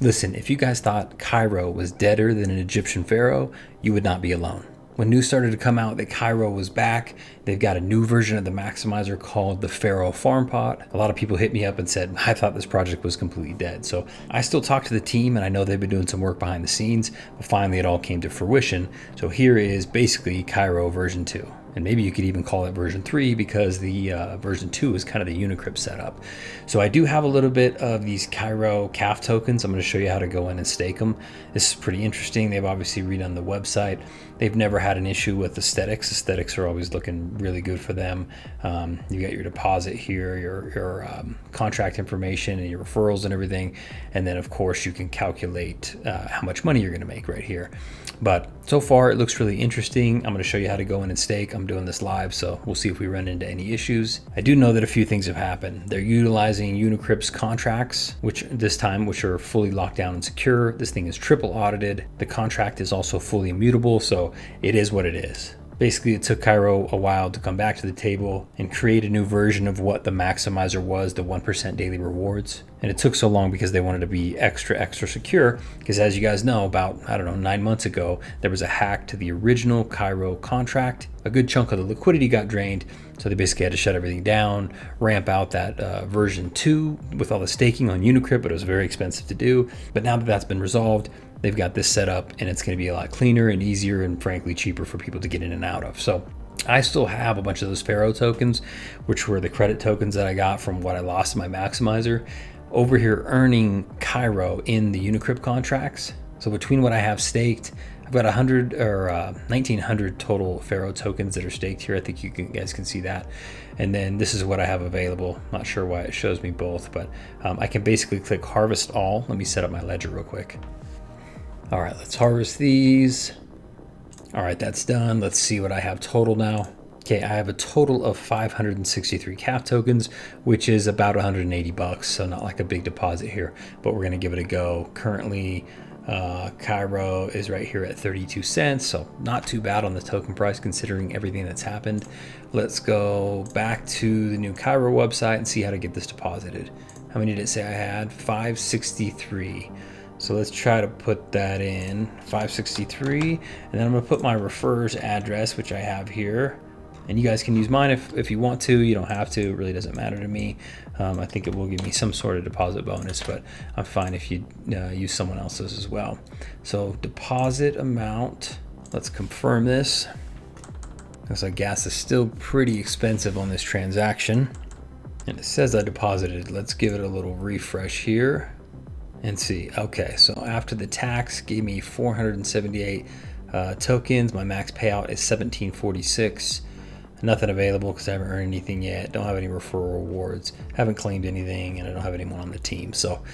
Listen, if you guys thought Cairo was deader than an Egyptian pharaoh, you would not be alone. When news started to come out that Cairo was back, they've got a new version of the maximizer called the Pharaoh Farm Pot. A lot of people hit me up and said, I thought this project was completely dead. So I still talk to the team, and I know they've been doing some work behind the scenes, but finally it all came to fruition. So here is basically Cairo version 2. And maybe you could even call it version 3 because the version 2 is kind of the Unicrypt setup. So I do have a little bit of these Cairo calf tokens. I'm going to show you how to go in and stake them. This is pretty interesting. They've obviously redone the website. They've never had an issue with aesthetics. Aesthetics are always looking really good for them. You got your deposit here, your contract information and your referrals and everything. And then of course you can calculate how much money you're going to make right here. But so far it looks really interesting. I'm going to show you how to go in and stake. I'm doing this live, so we'll see if we run into any issues. I do know that a few things have happened. They're utilizing Unicrypt's contracts, which are fully locked down and secure. This thing is triple audited. The contract is also fully immutable, so it is what it is. Basically, it took Cairo a while to come back to the table and create a new version of what the maximizer was, the 1% daily rewards. And it took so long because they wanted to be extra secure. Because as you guys know, about, 9 months ago, there was a hack to the original Cairo contract. A good chunk of the liquidity got drained. So they basically had to shut everything down, ramp out that version 2 with all the staking on Unicrypt, but it was very expensive to do. But now that that's been resolved, they've got this set up, and it's going to be a lot cleaner and easier and frankly cheaper for people to get in and out of. So I still have a bunch of those Pharaoh tokens, which were the credit tokens that I got from what I lost in my maximizer, over here earning Cairo in the Unicrypt contracts. So between what I have staked, I've got 1,900 total Pharaoh tokens that are staked here. I think you guys can see that. And then this is what I have available. Not sure why it shows me both, but I can basically click harvest all. Let me set up my ledger real quick. All right, let's harvest these. All right, that's done. Let's see what I have total now. Okay, I have a total of 563 calf tokens, which is about 180 bucks. So not like a big deposit here, but we're gonna give it a go. Currently, Cairo is right here at 32 cents. So not too bad on the token price considering everything that's happened. Let's go back to the new Cairo website and see how to get this deposited. How many did it say I had? 563. So let's try to put that in, 563, and then I'm gonna put my referrer's address, which I have here. And you guys can use mine if you want to. You don't have to, it really doesn't matter to me. I think it will give me some sort of deposit bonus, but I'm fine if you use someone else's as well. So deposit amount, let's confirm this. Looks like gas is still pretty expensive on this transaction. And it says I deposited. Let's give it a little refresh here and see. Okay, so after the tax gave me 478 tokens. My max payout is 1746. Nothing available because I haven't earned anything yet. Don't have any referral rewards. Haven't claimed anything, and I don't have anyone on the team. So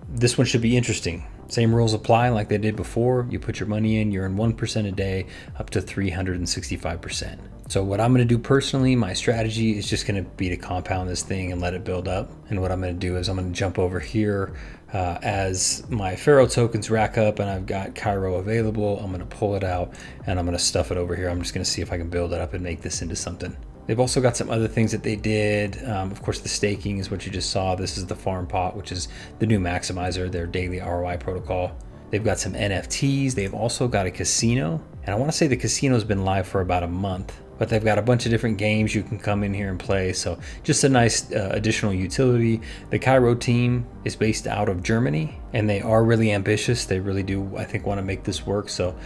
this one should be interesting. Same rules apply like they did before. You put your money in, you earn 1% a day up to 365%. So what I'm going to do personally, my strategy is just going to be to compound this thing and let it build up. And what I'm going to do is I'm going to jump over here as my Pharaoh tokens rack up and I've got Cairo available. I'm going to pull it out and I'm going to stuff it over here. I'm just going to see if I can build it up and make this into something. They've also got some other things that they did. Of course, the staking is what you just saw. This is the farm pot, which is the new maximizer, their daily ROI protocol. They've got some NFTs. They've also got a casino. And I want to say the casino's been live for about a month, but they've got a bunch of different games you can come in here and play. So just a nice additional utility. The Cairo team is based out of Germany and they are really ambitious. They really do, I think, want to make this work. So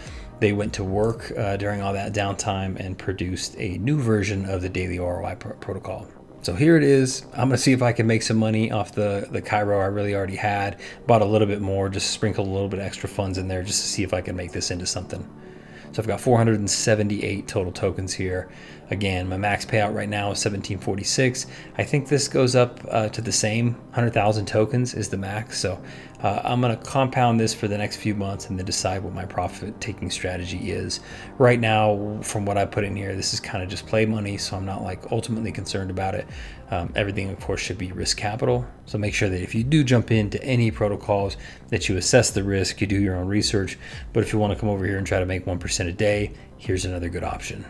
they went to work during all that downtime and produced a new version of the daily ROI protocol. So here it is. I'm going to see if I can make some money off the Cairo I really already had. Bought a little bit more, just sprinkled a little bit extra funds in there just to see if I can make this into something. So I've got 478 total tokens here. Again, my max payout right now is 1746. I think this goes up to the same 100,000 tokens is the max. So I'm going to compound this for the next few months and then decide what my profit taking strategy is. Right now, from what I put in here, this is kind of just play money. So I'm not like ultimately concerned about it. Everything, of course, should be risk capital. So make sure that if you do jump into any protocols that you assess the risk, you do your own research. But if you want to come over here and try to make 1% a day, here's another good option.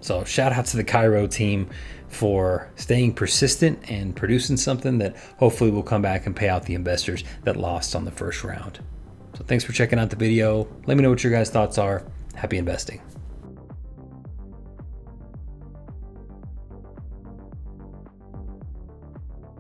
So shout out to the Cairo team for staying persistent and producing something that hopefully will come back and pay out the investors that lost on the first round. So thanks for checking out the video. Let me know what your guys' thoughts are. Happy investing.